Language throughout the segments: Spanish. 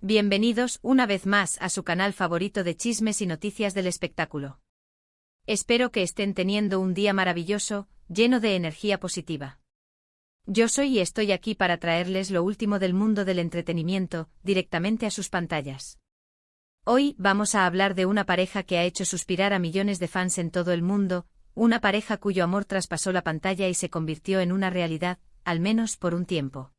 Bienvenidos una vez más a su canal favorito de chismes y noticias del espectáculo. Espero que estén teniendo un día maravilloso, lleno de energía positiva. Yo soy y estoy aquí para traerles lo último del mundo del entretenimiento, directamente a sus pantallas. Hoy vamos a hablar de una pareja que ha hecho suspirar a millones de fans en todo el mundo, una pareja cuyo amor traspasó la pantalla y se convirtió en una realidad, al menos por un tiempo.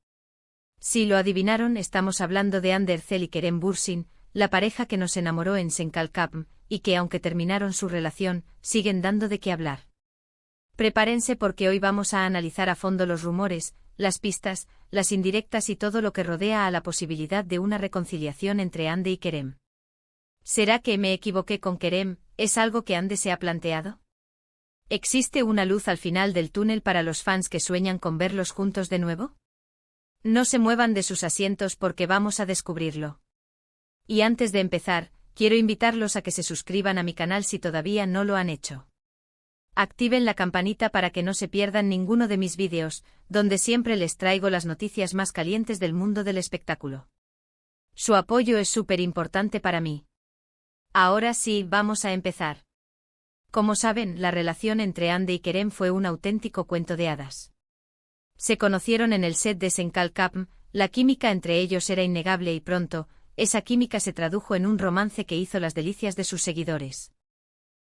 Si lo adivinaron, estamos hablando de Hande Erçel y Kerem Bürsin, la pareja que nos enamoró en Senkalkapm, y que aunque terminaron su relación, siguen dando de qué hablar. Prepárense porque hoy vamos a analizar a fondo los rumores, las pistas, las indirectas y todo lo que rodea a la posibilidad de una reconciliación entre Hande y Kerem. ¿Será que me equivoqué con Kerem? ¿Es algo que Hande se ha planteado? ¿Existe una luz al final del túnel para los fans que sueñan con verlos juntos de nuevo? No se muevan de sus asientos porque vamos a descubrirlo. Y antes de empezar, quiero invitarlos a que se suscriban a mi canal si todavía no lo han hecho. Activen la campanita para que no se pierdan ninguno de mis vídeos, donde siempre les traigo las noticias más calientes del mundo del espectáculo. Su apoyo es súper importante para mí. Ahora sí, vamos a empezar. Como saben, la relación entre Hande y Kerem fue un auténtico cuento de hadas. Se conocieron en el set de Senkalkapm, la química entre ellos era innegable y pronto, esa química se tradujo en un romance que hizo las delicias de sus seguidores.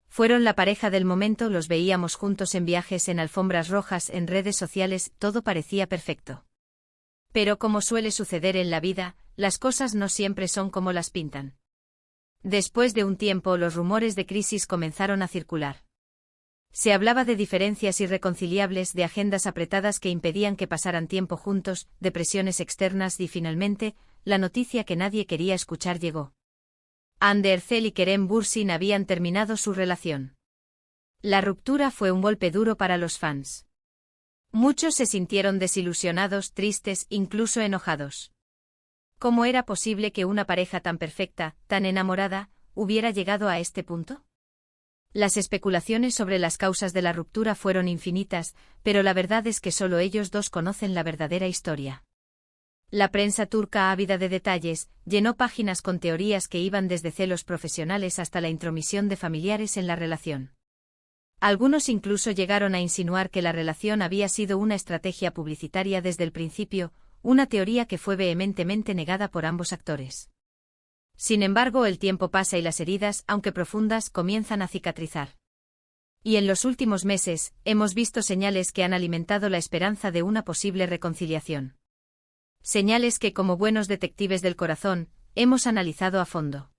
Fueron la pareja del momento, los veíamos juntos en viajes, en alfombras rojas, en redes sociales, todo parecía perfecto. Pero como suele suceder en la vida, las cosas no siempre son como las pintan. Después de un tiempo, los rumores de crisis comenzaron a circular. Se hablaba de diferencias irreconciliables, de agendas apretadas que impedían que pasaran tiempo juntos, de presiones externas y finalmente, la noticia que nadie quería escuchar llegó. Hande Erçel y Kerem Bürsin habían terminado su relación. La ruptura fue un golpe duro para los fans. Muchos se sintieron desilusionados, tristes, incluso enojados. ¿Cómo era posible que una pareja tan perfecta, tan enamorada, hubiera llegado a este punto? Las especulaciones sobre las causas de la ruptura fueron infinitas, pero la verdad es que solo ellos dos conocen la verdadera historia. La prensa turca, ávida de detalles, llenó páginas con teorías que iban desde celos profesionales hasta la intromisión de familiares en la relación. Algunos incluso llegaron a insinuar que la relación había sido una estrategia publicitaria desde el principio, una teoría que fue vehementemente negada por ambos actores. Sin embargo, el tiempo pasa y las heridas, aunque profundas, comienzan a cicatrizar. Y en los últimos meses, hemos visto señales que han alimentado la esperanza de una posible reconciliación. Señales que, como buenos detectives del corazón, hemos analizado a fondo.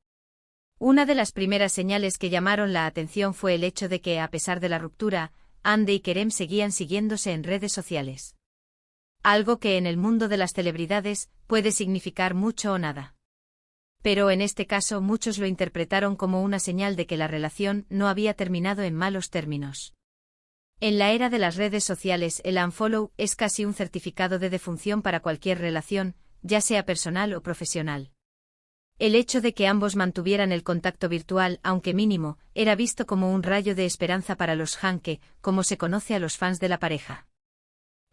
Una de las primeras señales que llamaron la atención fue el hecho de que, a pesar de la ruptura, Hande y Kerem seguían siguiéndose en redes sociales. Algo que en el mundo de las celebridades puede significar mucho o nada. Pero en este caso muchos lo interpretaron como una señal de que la relación no había terminado en malos términos. En la era de las redes sociales, el unfollow es casi un certificado de defunción para cualquier relación, ya sea personal o profesional. El hecho de que ambos mantuvieran el contacto virtual, aunque mínimo, era visto como un rayo de esperanza para los Hanke, como se conoce a los fans de la pareja.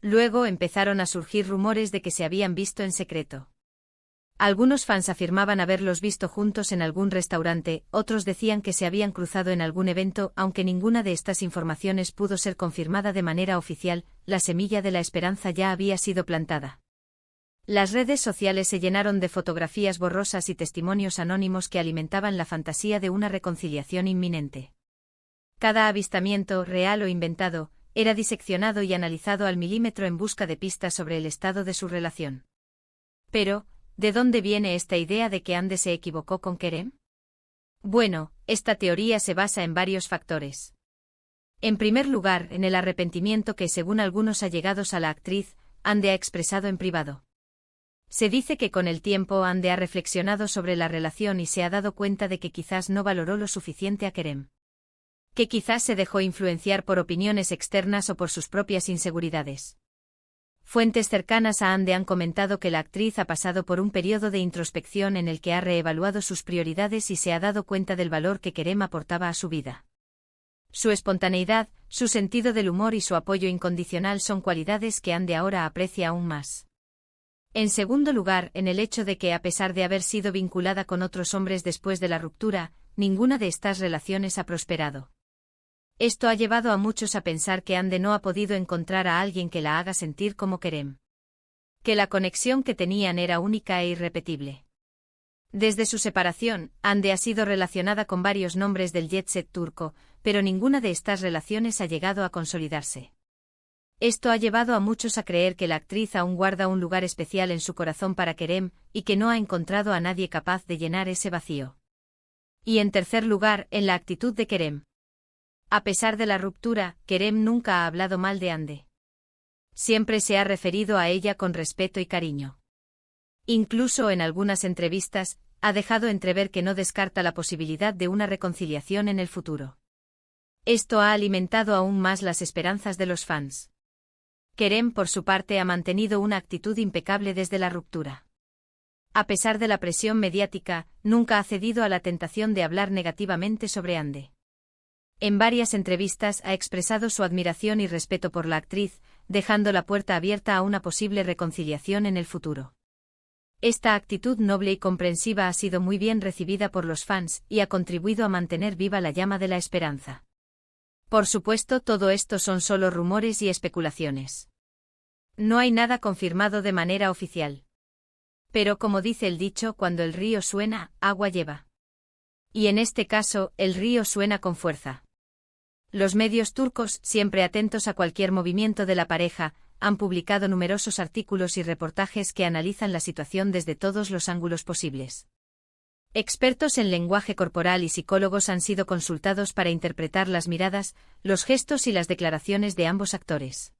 Luego empezaron a surgir rumores de que se habían visto en secreto. Algunos fans afirmaban haberlos visto juntos en algún restaurante, otros decían que se habían cruzado en algún evento, aunque ninguna de estas informaciones pudo ser confirmada de manera oficial, la semilla de la esperanza ya había sido plantada. Las redes sociales se llenaron de fotografías borrosas y testimonios anónimos que alimentaban la fantasía de una reconciliación inminente. Cada avistamiento, real o inventado, era diseccionado y analizado al milímetro en busca de pistas sobre el estado de su relación. Pero, ¿de dónde viene esta idea de que Hande se equivocó con Kerem? Bueno, esta teoría se basa en varios factores. En primer lugar, en el arrepentimiento que, según algunos allegados a la actriz, Hande ha expresado en privado. Se dice que con el tiempo Hande ha reflexionado sobre la relación y se ha dado cuenta de que quizás no valoró lo suficiente a Kerem. Que quizás se dejó influenciar por opiniones externas o por sus propias inseguridades. Fuentes cercanas a Hande han comentado que la actriz ha pasado por un periodo de introspección en el que ha reevaluado sus prioridades y se ha dado cuenta del valor que Kerem aportaba a su vida. Su espontaneidad, su sentido del humor y su apoyo incondicional son cualidades que Hande ahora aprecia aún más. En segundo lugar, en el hecho de que, a pesar de haber sido vinculada con otros hombres después de la ruptura, ninguna de estas relaciones ha prosperado. Esto ha llevado a muchos a pensar que Ande no ha podido encontrar a alguien que la haga sentir como Kerem. Que la conexión que tenían era única e irrepetible. Desde su separación, Ande ha sido relacionada con varios nombres del jet set turco, pero ninguna de estas relaciones ha llegado a consolidarse. Esto ha llevado a muchos a creer que la actriz aún guarda un lugar especial en su corazón para Kerem, y que no ha encontrado a nadie capaz de llenar ese vacío. Y en tercer lugar, en la actitud de Kerem. A pesar de la ruptura, Kerem nunca ha hablado mal de Ande. Siempre se ha referido a ella con respeto y cariño. Incluso en algunas entrevistas, ha dejado entrever que no descarta la posibilidad de una reconciliación en el futuro. Esto ha alimentado aún más las esperanzas de los fans. Kerem, por su parte, ha mantenido una actitud impecable desde la ruptura. A pesar de la presión mediática, nunca ha cedido a la tentación de hablar negativamente sobre Ande. En varias entrevistas ha expresado su admiración y respeto por la actriz, dejando la puerta abierta a una posible reconciliación en el futuro. Esta actitud noble y comprensiva ha sido muy bien recibida por los fans y ha contribuido a mantener viva la llama de la esperanza. Por supuesto, todo esto son solo rumores y especulaciones. No hay nada confirmado de manera oficial. Pero como dice el dicho, cuando el río suena, agua lleva. Y en este caso, el río suena con fuerza. Los medios turcos, siempre atentos a cualquier movimiento de la pareja, han publicado numerosos artículos y reportajes que analizan la situación desde todos los ángulos posibles. Expertos en lenguaje corporal y psicólogos han sido consultados para interpretar las miradas, los gestos y las declaraciones de ambos actores.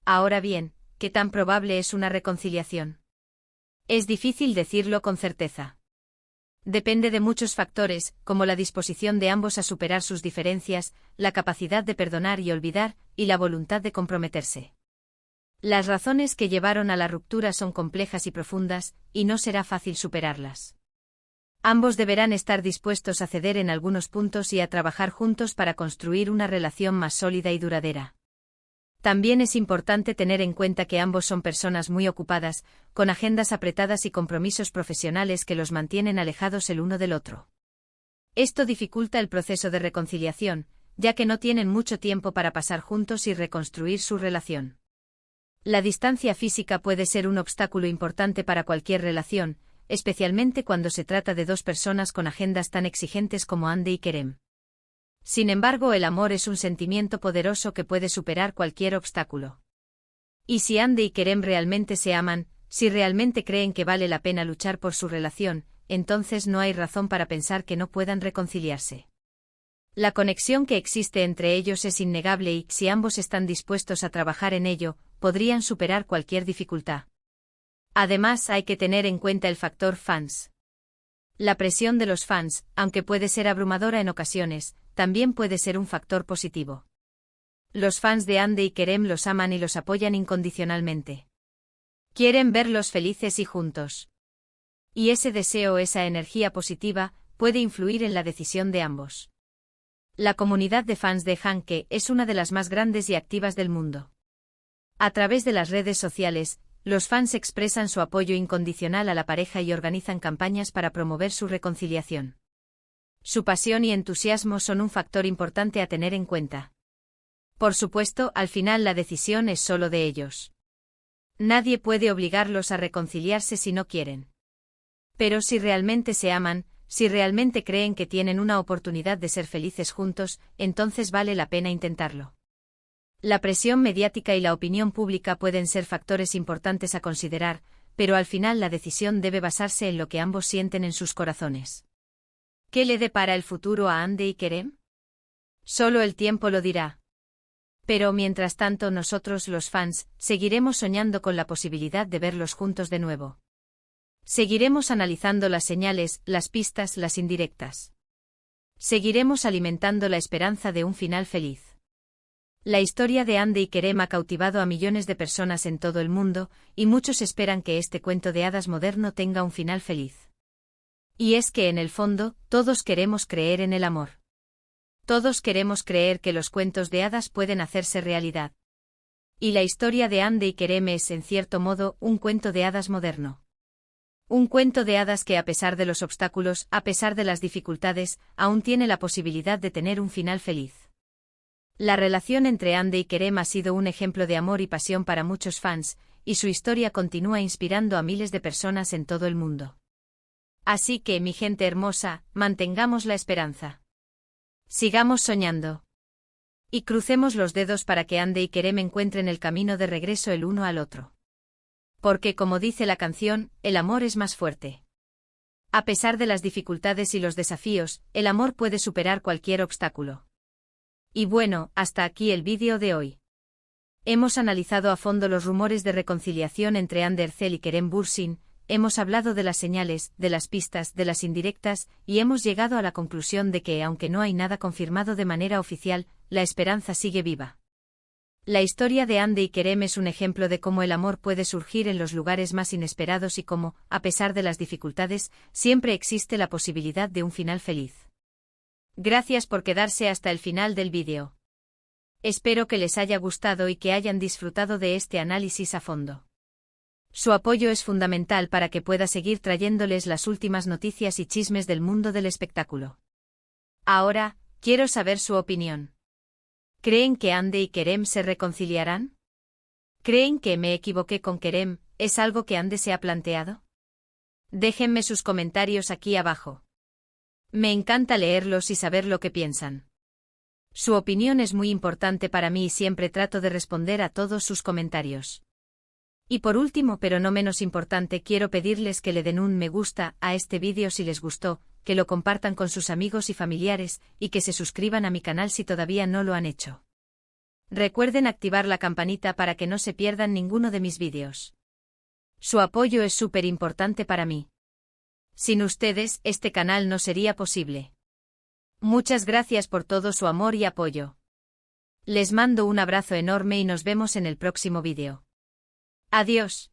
Ahora bien, ¿qué tan probable es una reconciliación? Es difícil decirlo con certeza. Depende de muchos factores, como la disposición de ambos a superar sus diferencias, la capacidad de perdonar y olvidar, y la voluntad de comprometerse. Las razones que llevaron a la ruptura son complejas y profundas, y no será fácil superarlas. Ambos deberán estar dispuestos a ceder en algunos puntos y a trabajar juntos para construir una relación más sólida y duradera. También es importante tener en cuenta que ambos son personas muy ocupadas, con agendas apretadas y compromisos profesionales que los mantienen alejados el uno del otro. Esto dificulta el proceso de reconciliación, ya que no tienen mucho tiempo para pasar juntos y reconstruir su relación. La distancia física puede ser un obstáculo importante para cualquier relación, especialmente cuando se trata de dos personas con agendas tan exigentes como Ande y Kerem. Sin embargo, el amor es un sentimiento poderoso que puede superar cualquier obstáculo. Y si Ande y Kerem realmente se aman, si realmente creen que vale la pena luchar por su relación, entonces no hay razón para pensar que no puedan reconciliarse. La conexión que existe entre ellos es innegable y, si ambos están dispuestos a trabajar en ello, podrían superar cualquier dificultad. Además, hay que tener en cuenta el factor fans. La presión de los fans, aunque puede ser abrumadora en ocasiones, también puede ser un factor positivo. Los fans de Ande y Kerem los aman y los apoyan incondicionalmente. Quieren verlos felices y juntos. Y ese deseo, esa energía positiva, puede influir en la decisión de ambos. La comunidad de fans de Hanke es una de las más grandes y activas del mundo. A través de las redes sociales, los fans expresan su apoyo incondicional a la pareja y organizan campañas para promover su reconciliación. Su pasión y entusiasmo son un factor importante a tener en cuenta. Por supuesto, al final la decisión es solo de ellos. Nadie puede obligarlos a reconciliarse si no quieren. Pero si realmente se aman, si realmente creen que tienen una oportunidad de ser felices juntos, entonces vale la pena intentarlo. La presión mediática y la opinión pública pueden ser factores importantes a considerar, pero al final la decisión debe basarse en lo que ambos sienten en sus corazones. ¿Qué le depara el futuro a Ande y Kerem? Solo el tiempo lo dirá. Pero mientras tanto nosotros los fans, seguiremos soñando con la posibilidad de verlos juntos de nuevo. Seguiremos analizando las señales, las pistas, las indirectas. Seguiremos alimentando la esperanza de un final feliz. La historia de Ande y Kerem ha cautivado a millones de personas en todo el mundo, y muchos esperan que este cuento de hadas moderno tenga un final feliz. Y es que en el fondo, todos queremos creer en el amor. Todos queremos creer que los cuentos de hadas pueden hacerse realidad. Y la historia de Hande y Kerem es, en cierto modo, un cuento de hadas moderno. Un cuento de hadas que, a pesar de los obstáculos, a pesar de las dificultades, aún tiene la posibilidad de tener un final feliz. La relación entre Hande y Kerem ha sido un ejemplo de amor y pasión para muchos fans, y su historia continúa inspirando a miles de personas en todo el mundo. Así que, mi gente hermosa, mantengamos la esperanza. Sigamos soñando. Y crucemos los dedos para que Hande y Kerem encuentren el camino de regreso el uno al otro. Porque, como dice la canción, el amor es más fuerte. A pesar de las dificultades y los desafíos, el amor puede superar cualquier obstáculo. Y bueno, hasta aquí el vídeo de hoy. Hemos analizado a fondo los rumores de reconciliación entre Hande Erçel y Kerem Bürsin, hemos hablado de las señales, de las pistas, de las indirectas, y hemos llegado a la conclusión de que, aunque no hay nada confirmado de manera oficial, la esperanza sigue viva. La historia de Hande y Kerem es un ejemplo de cómo el amor puede surgir en los lugares más inesperados y cómo, a pesar de las dificultades, siempre existe la posibilidad de un final feliz. Gracias por quedarse hasta el final del vídeo. Espero que les haya gustado y que hayan disfrutado de este análisis a fondo. Su apoyo es fundamental para que pueda seguir trayéndoles las últimas noticias y chismes del mundo del espectáculo. Ahora, quiero saber su opinión. ¿Creen que Hande y Kerem se reconciliarán? ¿Creen que me equivoqué con Kerem? ¿Es algo que Hande se ha planteado? Déjenme sus comentarios aquí abajo. Me encanta leerlos y saber lo que piensan. Su opinión es muy importante para mí y siempre trato de responder a todos sus comentarios. Y por último, pero no menos importante, quiero pedirles que le den un me gusta a este vídeo si les gustó, que lo compartan con sus amigos y familiares, y que se suscriban a mi canal si todavía no lo han hecho. Recuerden activar la campanita para que no se pierdan ninguno de mis vídeos. Su apoyo es súper importante para mí. Sin ustedes, este canal no sería posible. Muchas gracias por todo su amor y apoyo. Les mando un abrazo enorme y nos vemos en el próximo vídeo. Adiós.